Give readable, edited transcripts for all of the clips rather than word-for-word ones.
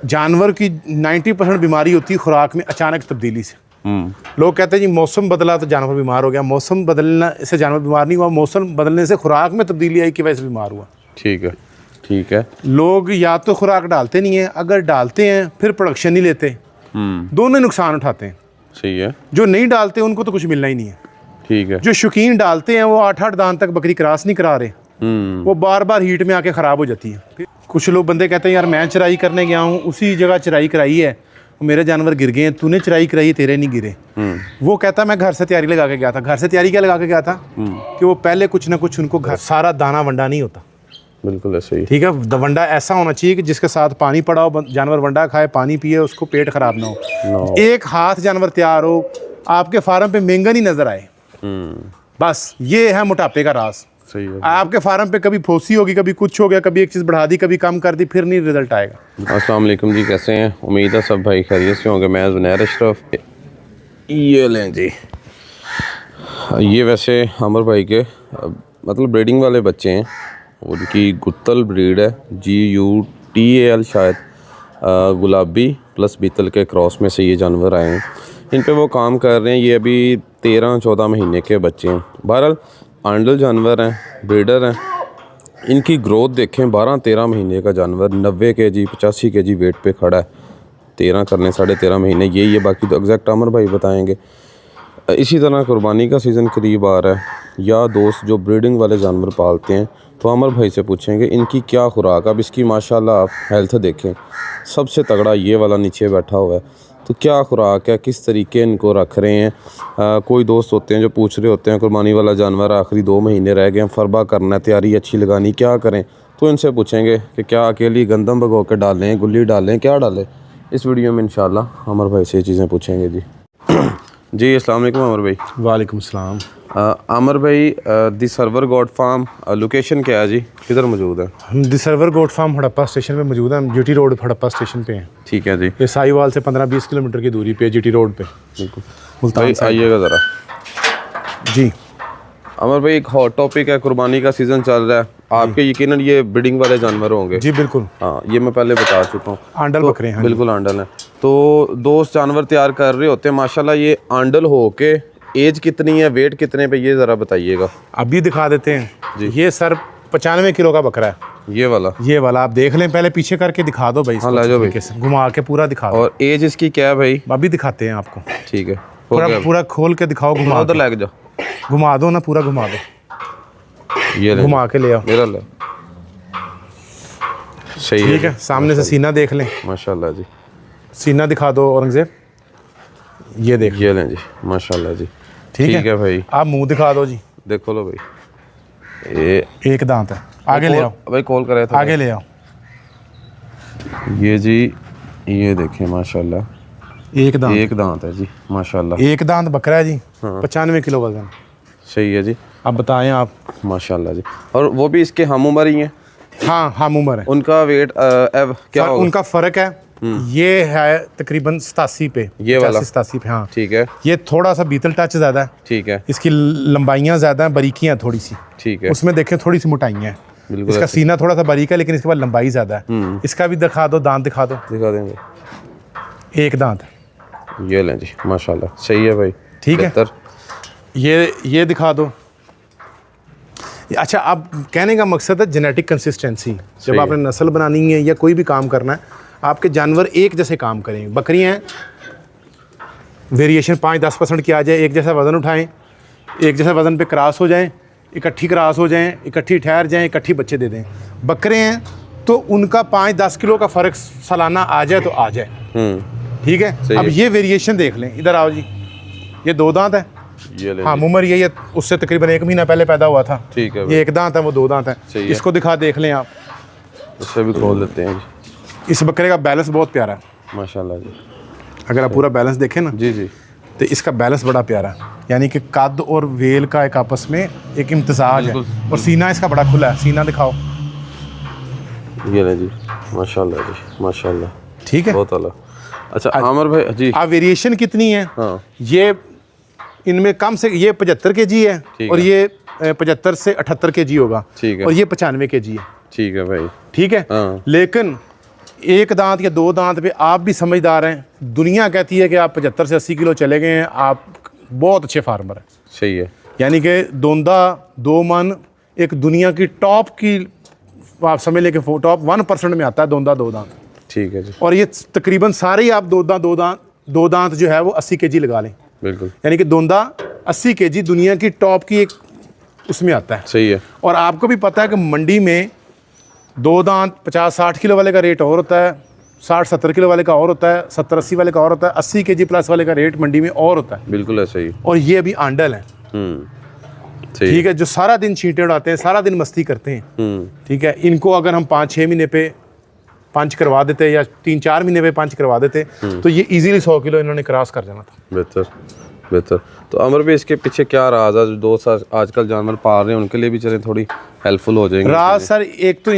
जानवर की 90% बीमारी होती है खुराक में अचानक तब्दीली से। लोग कहते हैं जी मौसम बदला तो जानवर बीमार हो गया। मौसम बदलने से जानवर बीमार नहीं हुआ, मौसम बदलने से खुराक में तब्दीली आई की वजह से बीमार हुआ। ठीक है, ठीक है। लोग या तो खुराक डालते नहीं है, अगर डालते हैं फिर प्रोडक्शन नहीं लेते, दोनों नुकसान उठाते हैं। सही है। जो नहीं डालते उनको तो कुछ मिलना ही नहीं है। ठीक है। जो शौकीन डालते हैं वो 8-8 दांत तक बकरी क्रॉस नहीं करा रहे, वो बार बार हीट में आके ख़राब हो जाती है। कुछ लोग बंदे कहते हैं यार मैं चराई करने गया हूँ, उसी जगह चराई कराई है, मेरे जानवर गिर गए हैं, तूने चराई कराई है तेरे नहीं गिरे। वो कहता मैं घर से तैयारी लगा के गया था। घर से तैयारी क्या लगा के गया था कि वो पहले कुछ ना कुछ उनको घर सारा दाना वंडा नहीं होता। बिल्कुल ऐसे ही। ठीक है, वंडा ऐसा होना चाहिए कि जिसके साथ पानी पड़ा हो, जानवर वंडा खाए, पानी पिए, उसको पेट खराब ना हो। एक हाथ जानवर तैयार हो, आपके फार्म पे मेंगन ही नजर आए, बस ये है मोटापे का राज। सही है। आपके फार्म पे कभी फोसी होगी, कभी कुछ हो गया, कभी एक चीज़ बढ़ा दी, कभी कम कर दी, फिर नहीं रिजल्ट आएगा। अस्सलाम वालेकुम जी, कैसे हैं? उम्मीद है सब भाई खैरियत से होंगे। मैं ज़ुनैर अशरफ। ये लें जी, ये वैसे अमर भाई के मतलब ब्रीडिंग वाले बच्चे हैं। उनकी गुत्तल ब्रीड है, GUTAL शायद, गुलाबी प्लस बीतल के क्रॉस में से ये जानवर आए हैं। इन पे वो काम कर रहे हैं। ये अभी 13-14 महीने के बच्चे हैं। बहरहाल आंडल जानवर हैं, ब्रीडर हैं। इनकी ग्रोथ देखें, 12-13 महीने का जानवर 90 kg 85 kg वेट पे खड़ा है। 13 करने 13.5 महीने ये बाकी तो एग्जैक्ट अमर भाई बताएंगे। इसी तरह कुर्बानी का सीज़न करीब आ रहा है, या दोस्त जो ब्रीडिंग वाले जानवर पालते हैं तो अमर भाई से पूछेंगे इनकी क्या खुराक। अब इसकी माशाल्लाह आप हेल्थ देखें, सबसे तगड़ा ये वाला नीचे बैठा हुआ है, तो क्या खुराक है, किस तरीके इनको रख रहे हैं। कोई दोस्त होते हैं जो पूछ रहे होते हैं कुर्बानी वाला जानवर आखिरी 2 महीने रह गए हैं, फरबा करना है, तैयारी अच्छी लगानी, क्या करें। तो इनसे पूछेंगे कि क्या अकेली गंदम भगो के डालें, गुल्ली डालें, क्या डालें। इस वीडियो में इंशाल्लाह अमर भाई से ये चीज़ें पूछेंगे जी। जी अस्सलाम वालेकुम अमर भाई। वालेकुम सलाम। अमर भाई, the Sarwar goat farm location क्या है जी, किधर मौजूद है? हम the Sarwar goat farm Harappa station पे मौजूद है। हम GT रोड हड़प्पा स्टेशन पे हैं। ठीक है जी। ये साहिवाल से 15-20 किलोमीटर की दूरी पे GT रोड पे। बिल्कुल मुल्तान भाई, आइएगा ज़रा। जी अमर भाई, एक हॉट टॉपिक है, कुर्बानी का सीज़न चल रहा है। आपके यकीनन ये ब्रीडिंग वाले जानवर होंगे। जी बिल्कुल। हाँ, ये मैं पहले बता चुका हूँ। आंडल तो बकरे हैं। बिल्कुल आंडल है। तो दोस्त जानवर तैयार कर रहे होते हैं, माशाल्लाह ये आंडल हो के एज कितनी है, वेट कितने पे, ये ज़रा बताइएगा। अभी दिखा देते हैं जी। ये सर 95 किलो का बकरा है। ये वाला आप देख लें, पहले पीछे करके दिखा दो भाई। हाँ, ला जाओ भाई। घुमा के पूरा दिखा दो। और एज इसकी क्या है भाई? अभी दिखाते हैं आपको। ठीक है, पूरा खोल के दिखाओ, घुमा उधर लग जाओ, घुमा दो ना, पूरा घुमा दो, ये घुमा के ले आओ। मेरा ले। सही है। ठीक है, सामने से सीना देख लें। माशाल्लाह जी। सीना दिखा दो औरंगजेब, ये देख। ये लें जी, माशाल्लाह जी। ठीक है भाई। आप मुंह दिखा दो जी। देखो लो भाई, ये एक दांत है, आगे ले आओ भाई, कॉल करे था, आगे ले आओ। ये जी, ये देखें माशाल्लाह, एक दांत है जी, माशाल्लाह। एक दांत बकरा है जी। हाँ। 95 किलो वजन। सही है जी। अब बताएं आप। माशाल्लाह जी। और वो भी इसके हम उम्र ही हैं? हाँ हम उम्र है। उनका वेट क्या होगा? उनका फ़र्क है, ये है तकरीबन 87 पे, ये वाला 87 पे। हाँ ठीक है। ये थोड़ा सा बीतल टच ज़्यादा है। ठीक है। इसकी लंबाइयाँ ज़्यादा हैं, बारीकियाँ थोड़ी सी। ठीक है। उसमें देखें थोड़ी सी मोटाइयाँ हैं। बिल्कुल। इसका सीना थोड़ा सा बारीक है, लेकिन इसके बाद लंबाई ज़्यादा है। इसका भी दिखा दो, दांत दिखा दो। दिखा देंगे। एक दांत। ये लें जी, माशाल्लाह। सही है भाई। ठीक है। ये दिखा दो। अच्छा, अब कहने का मकसद है जेनेटिक कंसिस्टेंसी। जब आपने नस्ल बनानी है या कोई भी काम करना है, आपके जानवर एक जैसे काम करें। बकरियां हैं, वेरिएशन 5-10% की आ जाए, एक जैसा वज़न उठाएं, एक जैसा वज़न पे क्रॉस हो जाएं, इकट्ठी क्रॉस हो जाएं, इकट्ठी ठहर जाएं, इकट्ठी बच्चे दे दें। बकरे हैं तो उनका 5-10 किलो का फ़र्क सालाना आ जाए तो आ जाए। ठीक है। अब ये वेरिएशन देख लें, इधर आओ जी। ये 2 दांत है। हाँ उम्र यही है, उससे तकरीबन 1 महीना पहले पैदा हुआ था। ठीक है। ये 1 दांत है, वो 2 दांत है। इसको दिखा देख लें आप। इससे भी खोल लेते हैं। इस बकरे का बैलेंस बहुत प्यारा है माशाल्लाह जी। अगर आप पूरा बैलेंस देखें ना जी जी, तो इसका बैलेंस बड़ा प्यारा है। यानी कि कद और वेल का एक आपस में एक इम्तिजाज है। और सीना इसका बड़ा खुला है। सीना दिखाओ। ये ले जी, माशाल्लाह जी, माशाल्लाह। ठीक है, बहुत आला। अच्छा आमिर भाई जी, आप वेरिएशन कितनी है? हाँ। ये इनमें कम से ये 75 kg है, और ये 75 से 78 kg होगा। ठीक है। और ये 95 kg है। ठीक है भाई। ठीक है। हाँ। लेकिन एक दांत या 2 दांत पे आप भी समझदार हैं। दुनिया कहती है कि आप 75 से 80 किलो चले गए हैं, आप बहुत अच्छे फार्मर हैं। सही है। यानी कि दोंदा 2 मन एक दुनिया की टॉप की, आप समझ लें कि टॉप 1% में आता है दोंदा 2 दांत। ठीक है जी। और ये तकरीबन सारे ही आप दो दांत जो है वो 80 kg लगा लें, बिल्कुल। यानी कि दोंदा 80 kg दुनिया की टॉप की एक उसमें आता है। सही है। और आपको भी पता है कि मंडी में 2 दांत 50-60 किलो वाले का रेट और होता है, 60-70 किलो वाले का और होता है, 70-80 वाले का और होता है, 80 kg प्लस वाले का रेट मंडी में और होता है। बिल्कुल ऐसा ही। और ये अभी आंडल है, सही। ठीक है, जो सारा दिन छींटे उड़ाते हैं, सारा दिन मस्ती करते हैं। ठीक है, इनको अगर हम 5-6 महीने पे पंच करवा देते या 3-4 महीने पे पंच करवा देते तो ये इजीली 100 किलो इन्होंने क्रॉस कर जाना था। बेहतर बेहतर। तो अमर भाई इसके पीछे क्या राज है? जो दोस्त आजकल जानवर पाल रहे हैं उनके लिए भी चले थोड़ी हेल्पफुल हो जाएंगे। राज सर एक तो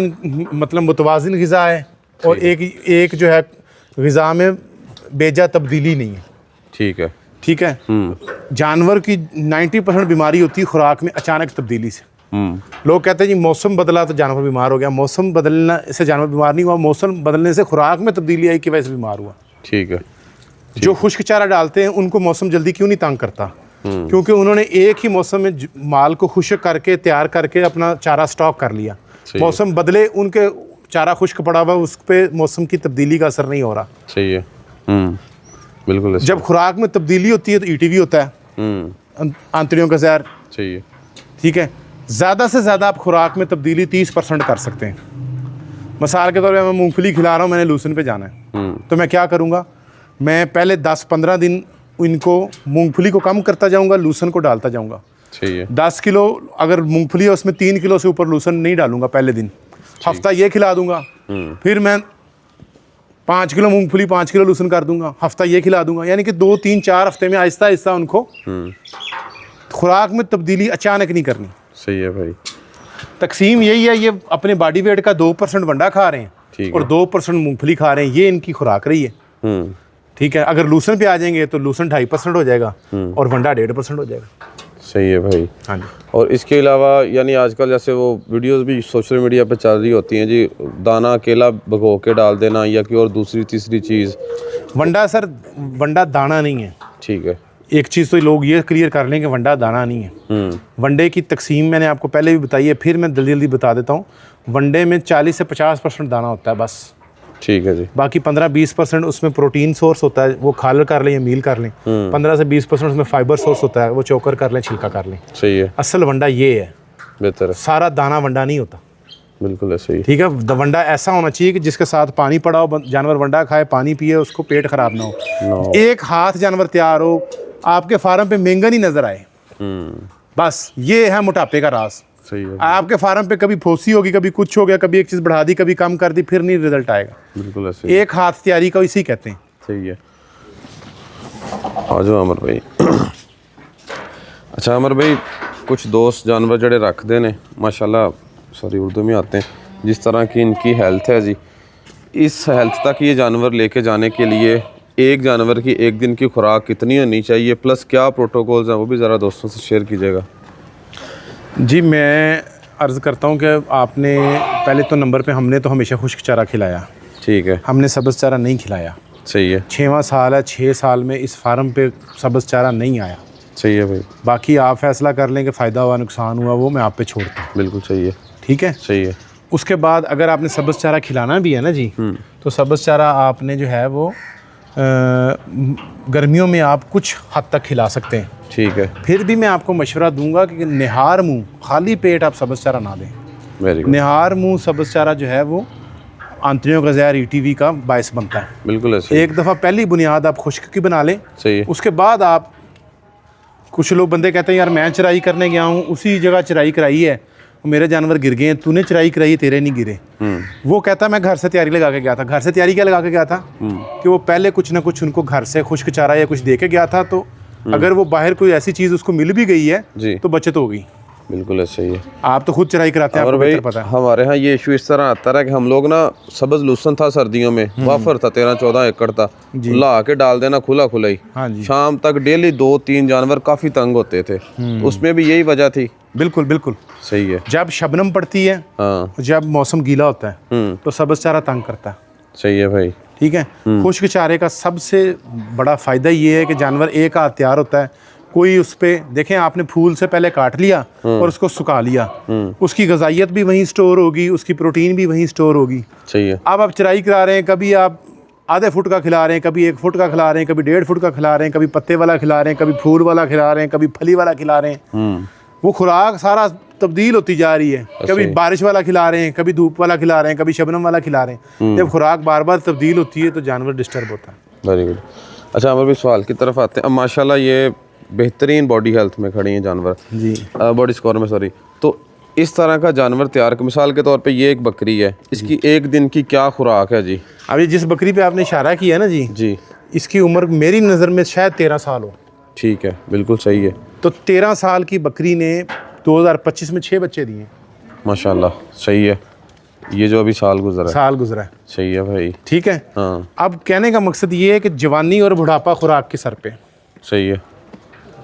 मतलब मुतवाजिन ग़िज़ा है और एक जो है ग़िज़ा में बेजा तब्दीली नहीं है। ठीक है। ठीक है। जानवर की 90% बीमारी होती है खुराक में अचानक तब्दीली से। लोग कहते हैं जी मौसम बदला तो जानवर बीमार हो गया। मौसम बदलना से जानवर बीमार नहीं हुआ, मौसम बदलने से खुराक में तब्दीली आई की वजह से बीमार हुआ। ठीक है। जो खुश्क चारा डालते हैं उनको मौसम जल्दी क्यों नहीं तंग करता? क्योंकि उन्होंने एक ही मौसम में माल को खुश्क करके तैयार करके अपना चारा स्टॉक कर लिया। मौसम बदले उनके चारा खुश्क पड़ा हुआ, उस पर मौसम की तब्दीली का असर नहीं हो रहा। सही है। बिल्कुल। जब खुराक में तब्दीली होती है तो ईटीवी होता है, आंतड़ियों का जहर। सही है। ठीक है, ज़्यादा से ज़्यादा आप खुराक में तब्दीली 30% कर सकते हैं। मिसाल के तौर पे मैं मूंगफली खिला रहा हूँ, मैंने लूसन पे जाना है, तो मैं क्या करूँगा, मैं पहले 10-15 दिन इनको मूंगफली को कम करता जाऊँगा, लूसन को डालता जाऊँगा। सही है। 10 किलो अगर मूंगफली है उसमें 3 किलो से ऊपर लूसन नहीं डालूंगा पहले दिन। हफ्ता ये खिला दूंगा, फिर मैं 5 किलो मूंगफली 5 किलो लूसन कर दूंगा, हफ्ता ये खिला दूंगा। यानी कि 2-3-4 हफ्ते में आहिस्ता आहिस्ता उनको खुराक में तब्दीली अचानक नहीं करनी। सही है भाई। तकसीम यही है, ये अपने बॉडी वेट का 2% वंडा खा रहे हैं और 2% मूंगफली खा रहे हैं, ये इनकी खुराक रही है। ठीक है, अगर लूसन पे आ जाएंगे तो लूसन 2.5% हो जाएगा और वंडा 1.5% हो जाएगा। सही है भाई। हाँ जी। और इसके अलावा यानी आजकल जैसे वो वीडियोस भी सोशल मीडिया पे चल रही होती हैं जी, दाना अकेला भगो के डाल देना या कोई और दूसरी तीसरी चीज़। वंडा सर, वंडा दाना नहीं है। ठीक है। एक चीज़ तो लोग ये क्लियर कर लें कि वंडा दाना नहीं है। वनडे की तकसीम मैंने आपको पहले भी बताई है, फिर मैं जल्दी जल्दी बता देता हूँ। वनडे में 40 से 50% दाना होता है बस। ठीक है जी। बाकी 15-20% उसमें प्रोटीन सोर्स होता है, वो खालर कर लें या मील कर लें। 15 से 20% उसमें फाइबर सोर्स होता है, वो चोकर कर लें, छिलका कर लें। सही है। असल वंडा ये है। बेहतर है। सारा दाना वंडा नहीं होता। बिल्कुल ऐसे ही। ठीक है, वंडा ऐसा होना चाहिए कि जिसके साथ पानी पड़ा हो, जानवर वंडा खाए, पानी पिए, उसको पेट खराब ना हो। एक हाथ जानवर तैयार हो, आपके फार्म पे मेंगन ही नजर आए, बस ये है मोटापे का राज। सही है। आपके फार्म पे कभी फोसी होगी, कभी कुछ हो गया, कभी एक चीज़ बढ़ा दी, कभी कम कर दी, फिर नहीं रिजल्ट आएगा। बिल्कुल ऐसे। एक हाथ तैयारी का इसी कहते हैं। सही है। आ जाओ अमर भाई। अच्छा अमर भाई, कुछ दोस्त जानवर जड़े रखते हैं माशाल्लाह, सॉरी उर्दू में आते हैं, जिस तरह की इनकी हेल्थ है जी, इस हेल्थ तक ये जानवर लेके जाने के लिए एक जानवर की एक दिन की खुराक कितनी होनी चाहिए, प्लस क्या प्रोटोकॉल्स हैं, वो भी ज़रा दोस्तों से शेयर कीजिएगा। जी मैं अर्ज़ करता हूँ कि आपने पहले तो नंबर पे हमने तो हमेशा खुश्क चारा खिलाया। ठीक है। हमने सब्ज़ चारा नहीं खिलाया। सही है। 6वां साल है, 6 साल में इस फार्म पे सब्ज़ चारा नहीं आया। सही है भाई। बाकी आप फैसला कर लें कि फ़ायदा हुआ नुकसान हुआ, वो मैं आप पे छोड़ता हूँ। बिल्कुल सही है। ठीक है। सही है। उसके बाद अगर आपने सब्ज़ चारा खिलाना भी है ना जी, तो सब्ज़ चारा आपने जो है वो गर्मियों में आप कुछ हद तक खिला सकते हैं। ठीक है। फिर भी मैं आपको मशवरा दूंगा कि निहार मुंह खाली पेट आप सब्ज़ चारा ना दें। Very good. निहार मुंह सब्ज़ चारा जो है वो आंतड़ियों का जहर ईटीवी का बायस बनता है। बिल्कुल ऐसे। एक दफ़ा पहली बुनियाद आप खुश्क की बना लें। सही है। उसके बाद आप, कुछ लोग बंदे कहते हैं यार मैं चराई करने गया हूँ, उसी जगह चराई कराई है, मेरे जानवर गिर गए हैं, तूने चराई कराई, तेरे नहीं गिरे। वो कहता मैं घर से तैयारी लगा के गया था। घर से तैयारी क्या लगा के गया था कि वो पहले कुछ ना कुछ उनको घर से खुश्क चारा या कुछ दे के गया था, तो अगर वो बाहर कोई ऐसी चीज़ उसको मिल भी गई है तो बचत हो गई। बिल्कुल ऐसे ही है। आप तो खुद चराई कराते हैं, और आपको भाई बेहतर पता है। हमारे यहाँ ये इशू इस तरह आता है कि हम लोग ना सब्ज़ लूसन था सर्दियों में, वाफर था 13-14 एकड़ था, ला के डाल देना खुला खुला ही। हाँ जी। शाम तक डेली 2-3 जानवर काफ़ी तंग होते थे, उसमें भी यही वजह थी। बिल्कुल बिल्कुल सही है। जब शबनम पड़ती है, हाँ। जब मौसम गीला होता है तो सब्ज़ चारा तंग करता है। सही है भाई। ठीक है। खुश्क चारे का सबसे बड़ा फ़ायदा ये है कि जानवर एक हाथ तैयार होता है, कोई उस पर देखें आपने फूल से पहले काट लिया और उसको सुखा लिया, उसकी गजाइत भी वहीं स्टोर होगी, उसकी प्रोटीन भी वहीं स्टोर होगी। सही है। अब आप चराई करा रहे हैं, कभी आप आधे फुट का खिला रहे हैं, कभी 1 फुट का खिला रहे हैं, कभी 1.5 फुट का खिला रहे हैं, कभी पत्ते वाला खिला रहे हैं, कभी फूल वाला खिला रहे हैं, कभी फली वाला खिला रहे हैं। वो खुराक सारा तब्दील होती जा रही है, कभी बारिश वाला खिला रहे हैं, कभी धूप वाला खिला रहे हैं, कभी शबनम वाला खिला रहे हैं। जब खुराक बार बार तब्दील होती है तो जानवर डिस्टर्ब होता है। Very good. अच्छा अमर भाई, सवाल की तरफ आते हैं। अब माशाल्लाह ये बेहतरीन बॉडी हेल्थ में खड़ी हैं जानवर जी, बॉडी स्कोर में, सॉरी। तो इस तरह का जानवर तैयार, मिसाल के तौर पे ये एक बकरी है, इसकी एक दिन की क्या खुराक है जी? अब ये जिस बकरी पे आपने इशारा किया है ना जी, जी, इसकी उम्र मेरी नज़र में शायद 13 साल हो। ठीक है, बिल्कुल सही है। तो 13 साल की बकरी ने 2025 में 6 बच्चे दिए। माशाल्लाह सही है। ये जो अभी साल गुजरा है, सही है भाई। ठीक है। हाँ, अब कहने का मकसद ये है कि जवानी और बुढ़ापा खुराक के सर पे, सही है।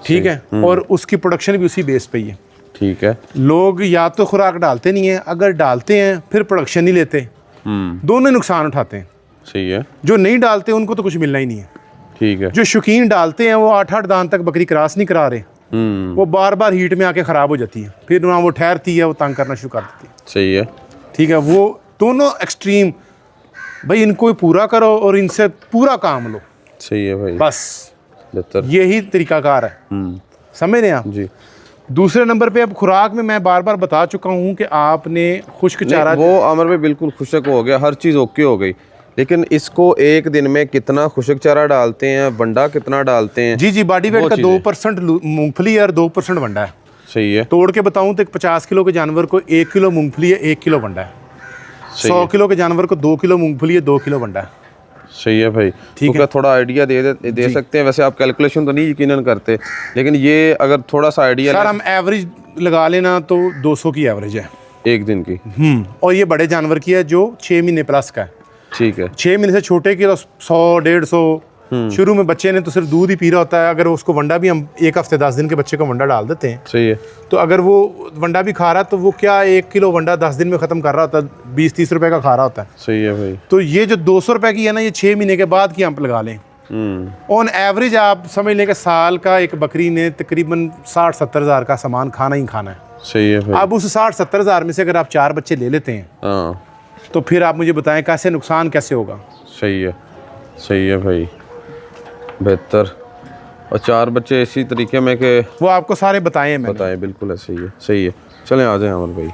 ठीक है, और उसकी प्रोडक्शन भी उसी बेस पे ही है। ठीक है। लोग या तो खुराक डालते नहीं है, अगर डालते हैं फिर प्रोडक्शन नहीं लेते, दोनों नुकसान उठाते हैं। सही है। जो नहीं डालते उनको तो कुछ मिलना ही नहीं है। ठीक है। जो शौकीन डालते हैं वो 8-8 दान तक बकरी क्रॉस नहीं करा रहे, वो बार बार हीट में आके ख़राब हो जाती है, फिर वहाँ वो ठहरती है, वो तंग करना शुरू कर देती है। सही है। ठीक है। वो दोनों एक्सट्रीम भाई, इनको पूरा करो और इनसे पूरा काम लो, सही है भाई, बस बेहतर। यही तरीकाकार है। समझ रहे हैं आप जी। दूसरे नंबर पे अब खुराक में मैं बार बार बता चुका हूँ कि आपने खुश्क चारा, वो आमिर भाई बिल्कुल खुशक हो गया, हर चीज़ ओके हो गई, लेकिन इसको एक दिन में कितना खुशक चारा डालते हैं, बंडा कितना डालते हैं? जी, बॉडी वेट का 2% मूंगफली और 2% वंडा है। सही है। तोड़ के बताऊं तो 50 किलो के जानवर को 1 किलो मूंगफली है, 1 किलो वंडा है। 100 किलो के जानवर को 2 किलो मूंगफली है, 2 किलो वंडा है। सही है भाई। ठीक तो है। क्या थोड़ा आइडिया दे सकते हैं? वैसे आप कैलकुलेशन तो नहीं यकीनन करते, लेकिन ये अगर थोड़ा सा आइडिया सर हम एवरेज लगा लेना तो 200 की एवरेज है एक दिन की। और ये बड़े जानवर की है जो 6 महीने प्लस का है। ठीक है। 6 महीने से छोटे की तो 100-150। शुरू में बच्चे ने तो सिर्फ दूध ही पी रहा होता है, अगर उसको वंडा भी हम 1 हफ्ते 10 दिन के बच्चे को वंडा डाल देते हैं, सही है, तो अगर वो वंडा भी खा रहा है तो वो क्या 1 किलो वंडा 10 दिन में ख़त्म कर रहा होता है, 20-30 रुपए का खा रहा होता है। सही है भाई। तो ये जो 200 रुपए की है ना, ये 6 महीने के बाद की आप लगा लें। ऑन एवरेज आप समझ लें कि साल का एक बकरी ने तकरीबन 60-70 हज़ार का सामान खाना ही खाना है। सही है भाई। अब उस 60-70 हज़ार में से अगर आप 4 बच्चे ले लेते हैं, हाँ, तो फिर आप मुझे बताएं कैसे नुकसान कैसे होगा। सही है, सही है भाई, बेहतर। और 4 बच्चे इसी तरीके में कि वो आपको सारे बताए हैं मैंने। बताएं, बिल्कुल है, सही है, सही है। चलें आ जाएं अमर भाई।